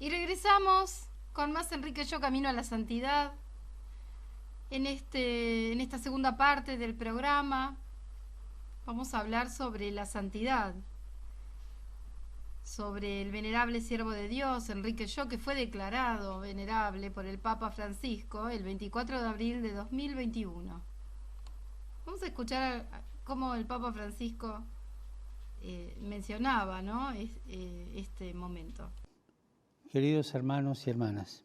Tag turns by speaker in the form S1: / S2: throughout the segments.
S1: Y regresamos con más Enrique Yo Camino a la Santidad. En esta segunda parte del programa vamos a hablar sobre la santidad, sobre el venerable siervo de Dios, Enrique Yo, que fue declarado venerable por el Papa Francisco el 24 de abril de 2021. Vamos a escuchar cómo el Papa Francisco mencionaba, ¿no? Este momento.
S2: Queridos hermanos y hermanas,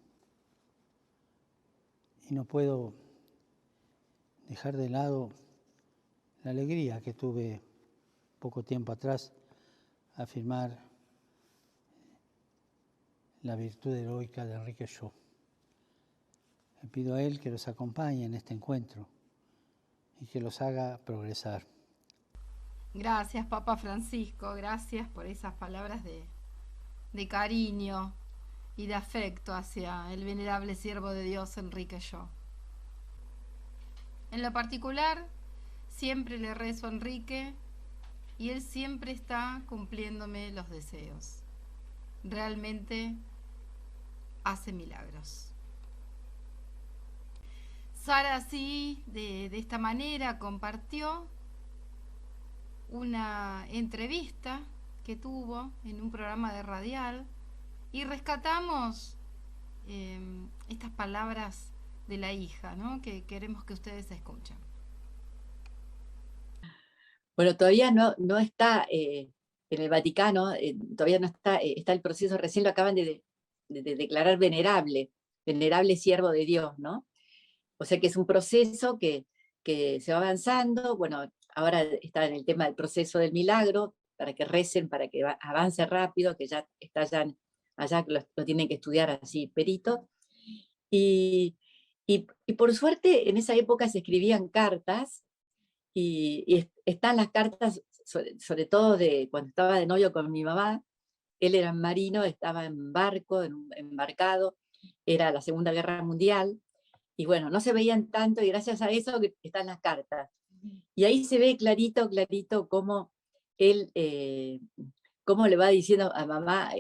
S2: y no puedo dejar de lado la alegría que tuve poco tiempo atrás a afirmar la virtud heroica de Enrique Yo. Le pido a él que los acompañe en este encuentro y que los haga progresar.
S1: Gracias, Papa Francisco, gracias por esas palabras de cariño y de afecto hacia el venerable siervo de Dios, Enrique Yo. En lo particular, siempre le rezo a Enrique y él siempre está cumpliéndome los deseos. Realmente hace milagros. Sara así, de esta manera, compartió una entrevista que tuvo en un programa de radial y rescatamos estas palabras de la hija, ¿no? Que queremos que ustedes escuchen.
S3: Bueno, todavía no está en el Vaticano, todavía no está, está el proceso, recién lo acaban de declarar venerable siervo de Dios, ¿no? O sea que es un proceso que se va avanzando. Bueno, ahora está en el tema del proceso del milagro, para que recen, para que avance rápido, que ya está allá lo tienen que estudiar así, perito. Y por suerte, en esa época se escribían cartas, y están las cartas, sobre todo de cuando estaba de novio con mi mamá. Él era marino, estaba en barco, embarcado, era la Segunda Guerra Mundial, y bueno, no se veían tanto, y gracias a eso están las cartas. Y ahí se ve clarito, clarito cómo él, cómo le va diciendo a mamá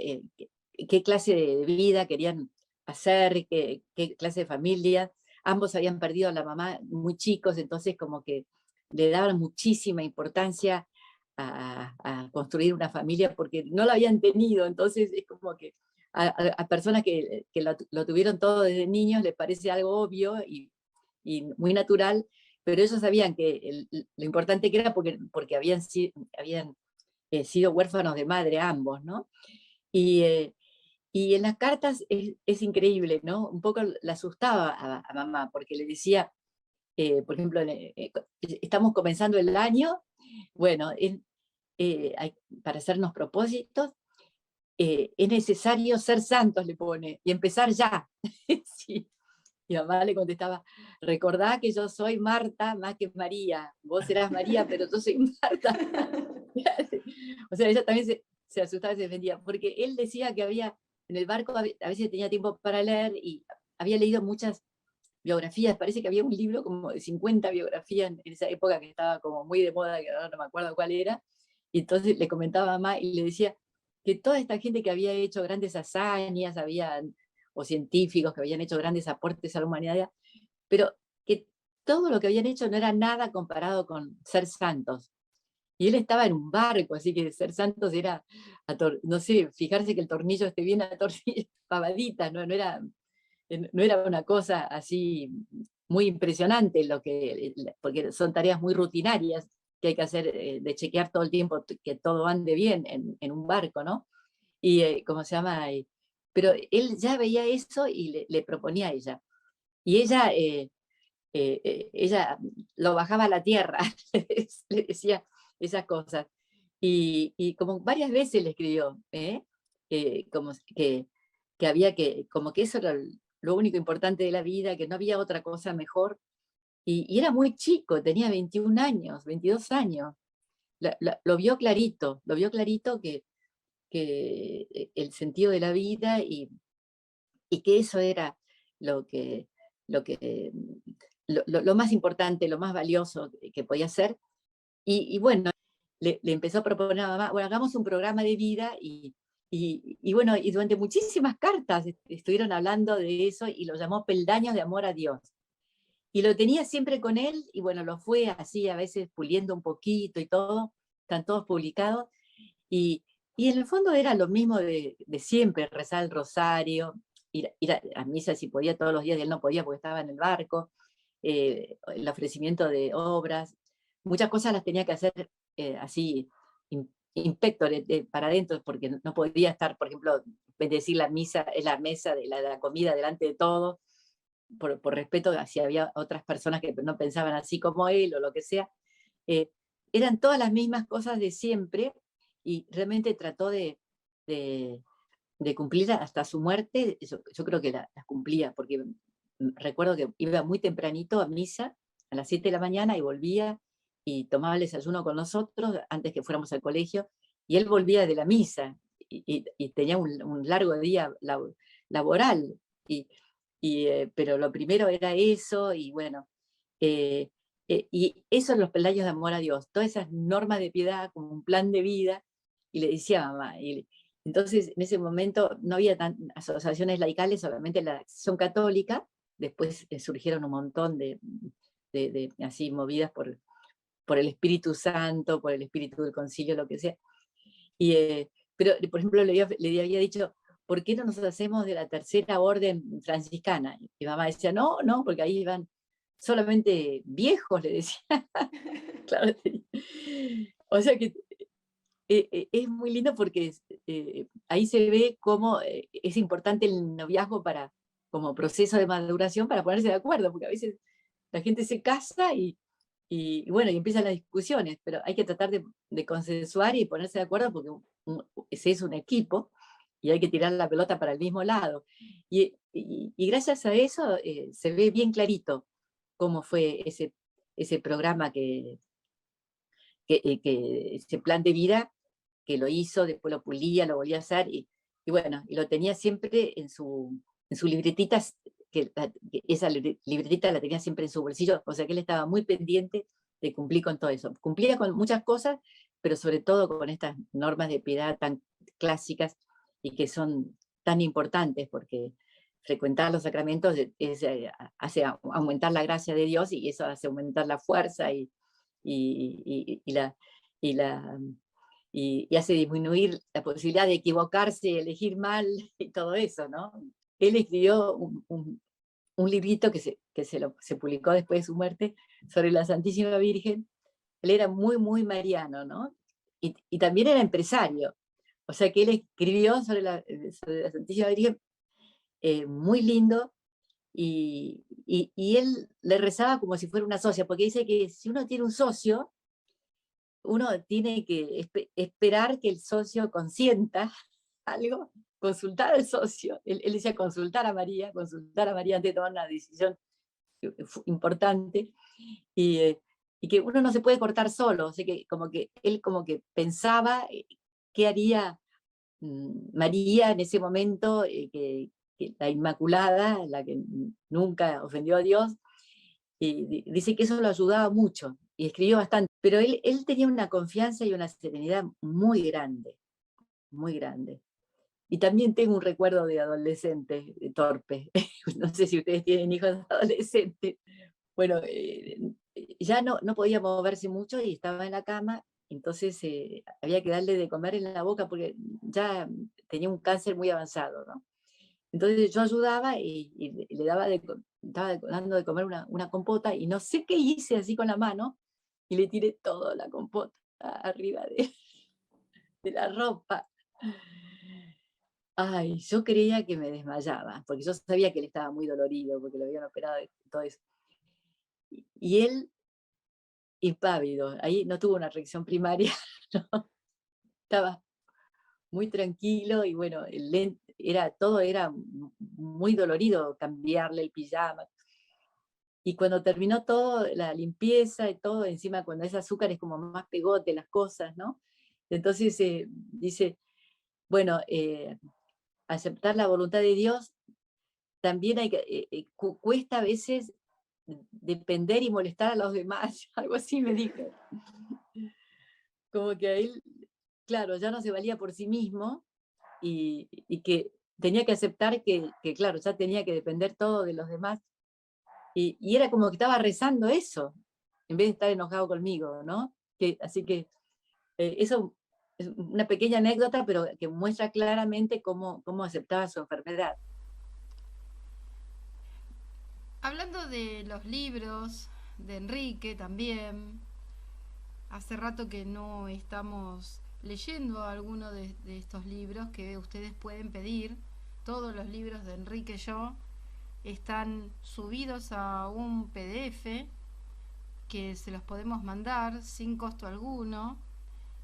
S3: qué clase de vida querían hacer, qué clase de familia. Ambos habían perdido a la mamá muy chicos, entonces como que le daban muchísima importancia a construir una familia porque no la habían tenido. Entonces es como que a personas que lo tuvieron todo desde niños les parece algo obvio y muy natural, pero ellos sabían que lo importante que era porque habían sido huérfanos de madre ambos, ¿no? Y en las cartas es increíble, ¿no? Un poco la asustaba a mamá, porque le decía, por ejemplo, estamos comenzando el año, bueno, para hacernos propósitos, es necesario ser santos, le pone, y empezar ya. Sí. Y mamá le contestaba, recordá que yo soy Marta más que María, vos serás María, pero yo soy Marta. O sea, ella también se asustaba y se defendía, porque él decía que había, en el barco a veces tenía tiempo para leer y había leído muchas biografías, parece que había un libro como de 50 biografías en esa época que estaba como muy de moda, que ahora no me acuerdo cuál era, y entonces le comentaba a mamá y le decía que toda esta gente que había hecho grandes hazañas, o científicos que habían hecho grandes aportes a la humanidad, pero que todo lo que habían hecho no era nada comparado con ser santos. Y él estaba en un barco, así que ser santos era, no sé, fijarse que el tornillo esté bien pavadita, no era una cosa así muy impresionante, porque son tareas muy rutinarias que hay que hacer, de chequear todo el tiempo que todo ande bien en un barco, ¿no? Y, ¿cómo se llama? Pero él ya veía eso y le proponía a ella. Y ella lo bajaba a la tierra, le decía esas cosas. Y como varias veces le escribió, como que había como que eso era lo único importante de la vida, que no había otra cosa mejor. Y era muy chico, tenía 21 años, 22 años. Lo vio clarito que el sentido de la vida y que eso era lo que, lo que lo más importante, lo más valioso que podía ser. Y bueno, le empezó a proponer a mamá, bueno, hagamos un programa de vida y Y bueno, y durante muchísimas cartas estuvieron hablando de eso y lo llamó peldaños de amor a Dios. Y lo tenía siempre con él y bueno, lo fue así a veces puliendo un poquito y todo, están todos publicados. Y, y en el fondo era lo mismo de siempre, rezar el rosario, ir a misa si podía todos los días, y él no podía porque estaba en el barco, el ofrecimiento de obras, muchas cosas las tenía que hacer así, inspectores para adentro, porque no podía estar, por ejemplo, bendecir la misa, la mesa de la comida delante de todos, por respeto a si había otras personas que no pensaban así como él o lo que sea. Eh, Eran todas las mismas cosas de siempre y realmente trató de, de cumplir hasta su muerte. Yo creo que las cumplía, porque recuerdo que iba muy tempranito a misa a las 7 de la mañana y volvía y tomaba el desayuno con nosotros antes que fuéramos al colegio, y él volvía de la misa y tenía un largo día laboral, pero lo primero era eso, y bueno, eh, y eso son los peldaños de amor a Dios, todas esas normas de piedad como un plan de vida, y le decía a mamá, entonces en ese momento no había asociaciones laicales, solamente la Acción Católica, después surgieron un montón de así movidas por el Espíritu Santo, por el Espíritu del Concilio, lo que sea. Pero, por ejemplo, le había dicho, ¿por qué no nos hacemos de la tercera orden franciscana? Y mamá decía, no, no, porque ahí iban solamente viejos, le decía. Claro, o sea que es muy lindo porque ahí se ve cómo es importante el noviazgo como proceso de maduración para ponerse de acuerdo, porque a veces la gente se casa y bueno, y empiezan las discusiones, pero hay que tratar de consensuar y ponerse de acuerdo porque ese es un equipo y hay que tirar la pelota para el mismo lado. Y gracias a eso se ve bien clarito cómo fue ese programa ese plan de vida que lo hizo, después lo pulía, lo volvía a hacer, y bueno, y lo tenía siempre en su libretita, que esa libretita la tenía siempre en su bolsillo, o sea que él estaba muy pendiente de cumplir con todo eso. Cumplía con muchas cosas, pero sobre todo con estas normas de piedad tan clásicas y que son tan importantes, porque frecuentar los sacramentos hace aumentar la gracia de Dios y eso hace aumentar la fuerza y la, y, la, y hace disminuir la posibilidad de equivocarse, elegir mal y todo eso, ¿no? Él escribió un librito se publicó después de su muerte sobre la Santísima Virgen. Él era muy, muy mariano, ¿no? Y también era empresario. O sea que él escribió sobre la Santísima Virgen muy lindo, y él le rezaba como si fuera una socia, porque dice que si uno tiene un socio, uno tiene que esperar que el socio consienta algo, consultar al socio. Él decía consultar a María antes de tomar una decisión importante, y que uno no se puede cortar solo, o sea que él como que pensaba qué haría María en ese momento, que la Inmaculada, la que nunca ofendió a Dios, y dice que eso lo ayudaba mucho, y escribió bastante, pero él tenía una confianza y una serenidad muy grande, muy grande. Y también tengo un recuerdo de adolescente torpe. No sé si ustedes tienen hijos adolescentes. Bueno, ya no podía moverse mucho y estaba en la cama, entonces había que darle de comer en la boca porque ya tenía un cáncer muy avanzado, ¿no? Entonces yo ayudaba y le daba estaba dando de comer una compota, y no sé qué hice así con la mano, y le tiré toda la compota arriba de la ropa. Ay, yo creía que me desmayaba, porque yo sabía que él estaba muy dolorido, porque lo habían operado y todo eso. Y él, impávido, ahí no tuvo una reacción primaria, ¿no? Estaba muy tranquilo, y bueno, todo era muy dolorido, cambiarle el pijama. Y cuando terminó todo, la limpieza y todo, encima cuando es azúcar es como más pegote las cosas, ¿no? Entonces dice, bueno, aceptar la voluntad de Dios también cuesta a veces depender y molestar a los demás, algo así me dijo. Como que a él, claro, ya no se valía por sí mismo, y que tenía que aceptar que, claro, ya tenía que depender todo de los demás. Y era como que estaba rezando eso, en vez de estar enojado conmigo, ¿no? Así que eso es una pequeña anécdota, pero que muestra claramente cómo aceptaba su enfermedad.
S1: Hablando de los libros, de Enrique también, hace rato que no estamos leyendo alguno de estos libros que ustedes pueden pedir. Todos los libros de Enrique Yo están subidos a un PDF que se los podemos mandar sin costo alguno.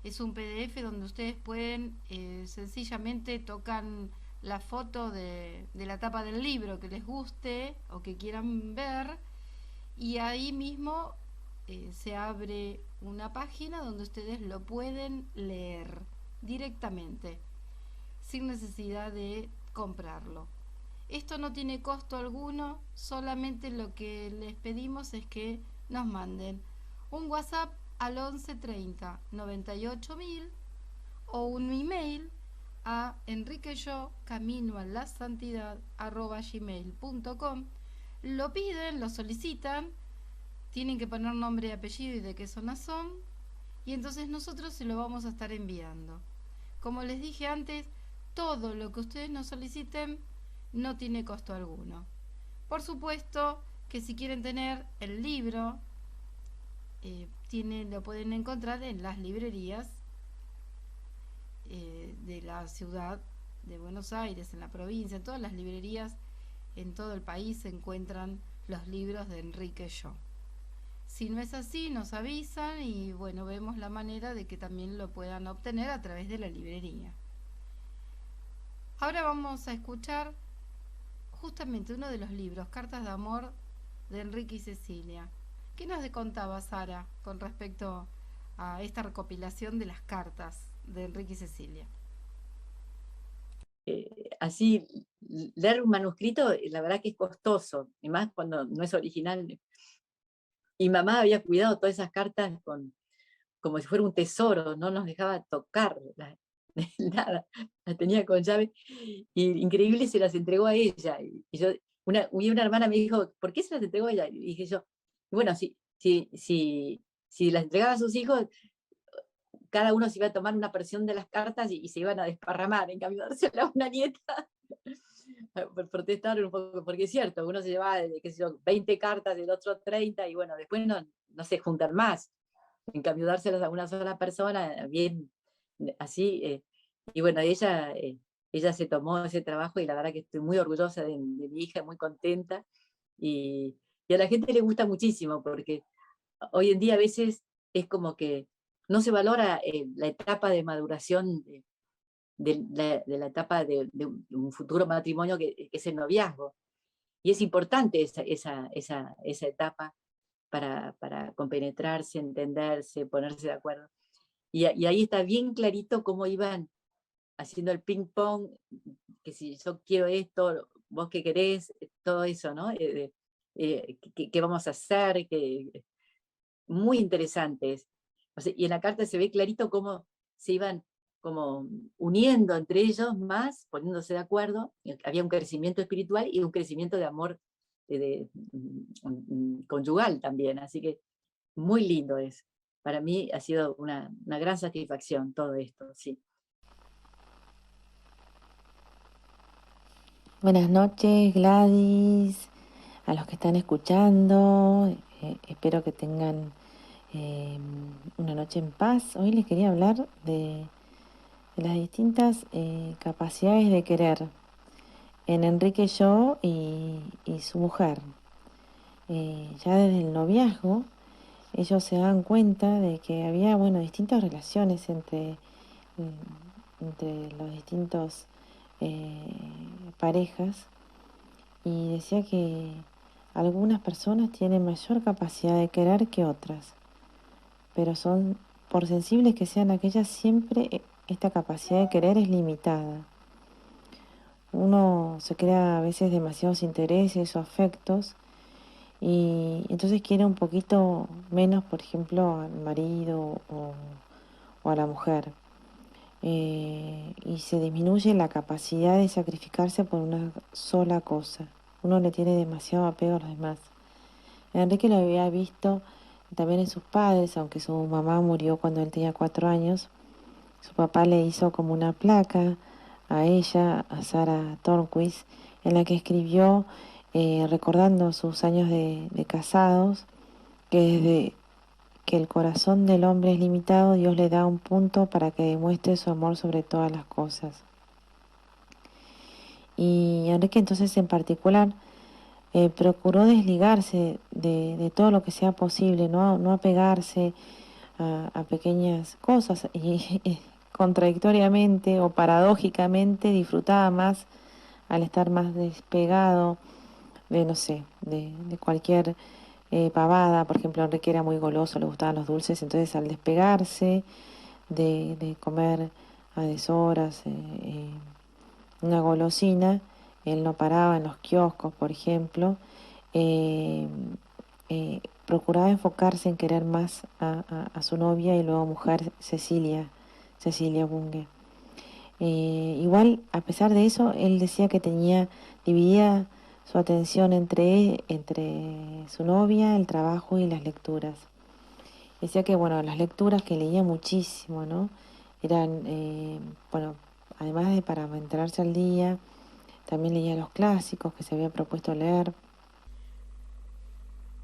S1: Es un PDF donde ustedes pueden sencillamente tocan la foto de la tapa del libro que les guste o que quieran ver, y ahí mismo se abre una página donde ustedes lo pueden leer directamente sin necesidad de comprarlo. Esto no tiene costo alguno, solamente lo que les pedimos es que nos manden un WhatsApp al 11 30 98 000 o un email a enriqueyocaminoalasantidad@gmail.com. Lo piden, lo solicitan, tienen que poner nombre y apellido y de qué zona son, y entonces nosotros se lo vamos a estar enviando. Como les dije antes, todo lo que ustedes nos soliciten no tiene costo alguno. Por supuesto que si quieren tener el libro, lo pueden encontrar en las librerías de la ciudad de Buenos Aires, en la provincia, en todas las librerías en todo el país se encuentran los libros de Enrique Yo. Si no es así, nos avisan y bueno, vemos la manera de que también lo puedan obtener a través de la librería. Ahora vamos a escuchar justamente uno de los libros, Cartas de Amor, de Enrique y Cecilia. ¿Qué nos contaba Sara con respecto a esta recopilación de las cartas de Enrique y Cecilia?
S3: Así, leer un manuscrito, la verdad que es costoso, y más cuando no es original. Y mamá había cuidado todas esas cartas como si fuera un tesoro, no nos dejaba tocar nada, las tenía con llave, y increíble se las entregó a ella. Y una hermana me dijo, ¿por qué se las entregó a ella? Y dije yo, bueno, si las entregaba a sus hijos, cada uno se iba a tomar una porción de las cartas y se iban a desparramar, en cambio dársela a una nieta, protestaron un poco, porque es cierto, uno se llevaba, qué sé yo, 20 cartas, el otro 30, y bueno, después no se juntan más. En cambio, dárselas a una sola persona, bien así, y bueno, ella se tomó ese trabajo y la verdad que estoy muy orgullosa de mi hija, muy contenta, y a la gente le gusta muchísimo, porque hoy en día a veces es como que no se valora la etapa de maduración de la etapa de un futuro matrimonio que es el noviazgo. Y es importante esa etapa para compenetrarse, entenderse, ponerse de acuerdo. Y ahí está bien clarito cómo iban haciendo el ping pong, que si yo quiero esto, vos qué querés, todo eso, ¿no? ¿Qué vamos a hacer? Muy interesantes. O sea, y en la carta se ve clarito cómo se iban como uniendo entre ellos más, poniéndose de acuerdo. Había un crecimiento espiritual y un crecimiento de amor conyugal también. Así que muy lindo es. Para mí ha sido una gran satisfacción todo esto, sí.
S4: Buenas noches, Gladys, a los que están escuchando. Espero que tengan una noche en paz. Hoy les quería hablar de las distintas capacidades de querer en Enrique Yo y su mujer. Ya desde el noviazgo, ellos se dan cuenta de que había, bueno, distintas relaciones entre los distintos parejas, y decía que algunas personas tienen mayor capacidad de querer que otras, pero son, por sensibles que sean aquellas, siempre esta capacidad de querer es limitada. Uno se crea a veces demasiados intereses o afectos y entonces quiere un poquito menos, por ejemplo, al marido o a la mujer. y se disminuye la capacidad de sacrificarse por una sola cosa. Uno le tiene demasiado apego a los demás. Enrique lo había visto también en sus padres, aunque su mamá murió cuando él tenía 4 años. Su papá le hizo como una placa a ella, a Sarah Tornquist, en la que escribió, recordando sus años de casados, que desde que el corazón del hombre es limitado, Dios le da un punto para que demuestre su amor sobre todas las cosas. Y Enrique entonces en particular procuró desligarse de todo lo que sea posible, no apegarse a pequeñas cosas y contradictoriamente o paradójicamente disfrutaba más al estar más despegado de, no sé, de cualquier pavada. Por ejemplo, Enrique era muy goloso, le gustaban los dulces, entonces al despegarse de comer a deshoras una golosina, él no paraba en los kioscos, por ejemplo, eh, procuraba enfocarse en querer más a su novia y luego mujer Cecilia Bunge. Igual, a pesar de eso, él decía que dividía su atención entre su novia, el trabajo y las lecturas. Decía que, bueno, las lecturas que leía muchísimo, ¿no? Eran, bueno, además de para mantenerse al día, también leía los clásicos que se había propuesto leer.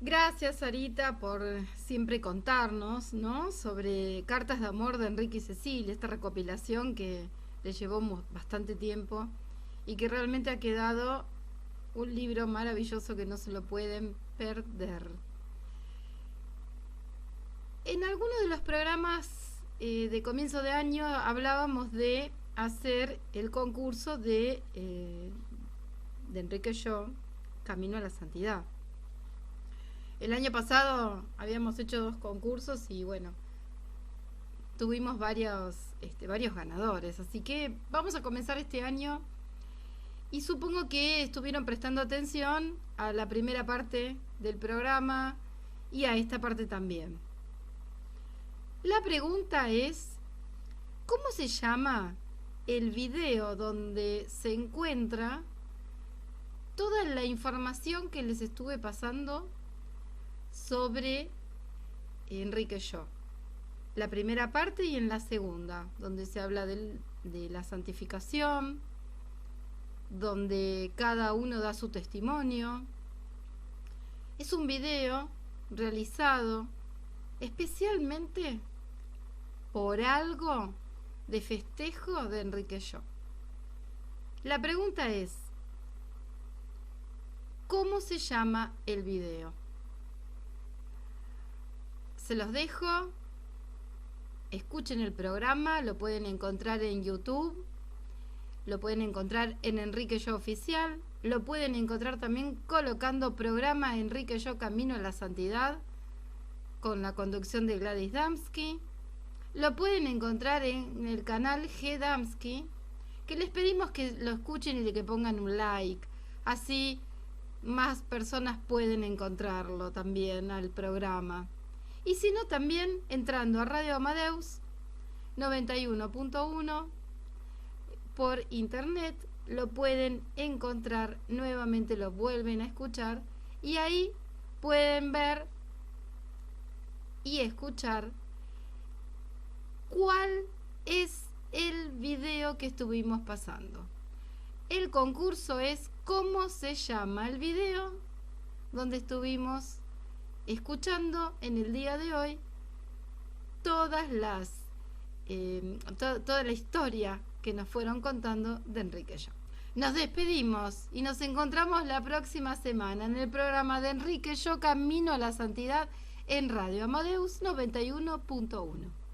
S1: Gracias, Sarita, por siempre contarnos, ¿no?, sobre Cartas de Amor de Enrique y Cecilia, esta recopilación que le llevó bastante tiempo y que realmente ha quedado un libro maravilloso que no se lo pueden perder. En alguno de los programas de comienzo de año hablábamos de hacer el concurso de Enrique y yo, Camino a la Santidad. El año pasado habíamos hecho 2 concursos y bueno, tuvimos varios ganadores, así que vamos a comenzar este año y supongo que estuvieron prestando atención a la primera parte del programa y a esta parte también. La pregunta es, ¿cómo se llama el video donde se encuentra toda la información que les estuve pasando sobre Enrique y yo? La primera parte y en la segunda, donde se habla de la santificación, donde cada uno da su testimonio. Es un video realizado especialmente por algo de festejo de Enrique y yo. La pregunta es, ¿cómo se llama el video? Se los dejo, escuchen el programa, lo pueden encontrar en YouTube, lo pueden encontrar en Enrique y yo Oficial, lo pueden encontrar también colocando programa Enrique y yo Camino a la Santidad, con la conducción de Gladys Damsky. Lo pueden encontrar en el canal G Damsky, que les pedimos que lo escuchen y que pongan un like, así más personas pueden encontrarlo también al programa. Y si no, también entrando a Radio Amadeus 91.1 por internet lo pueden encontrar nuevamente, lo vuelven a escuchar y ahí pueden ver y escuchar cuál es el video que estuvimos pasando. El concurso es ¿cómo se llama el video donde estuvimos escuchando en el día de hoy toda la historia que nos fueron contando de Enrique y yo? Nos despedimos y nos encontramos la próxima semana en el programa de Enrique y yo Camino a la Santidad en Radio Amadeus 91.1.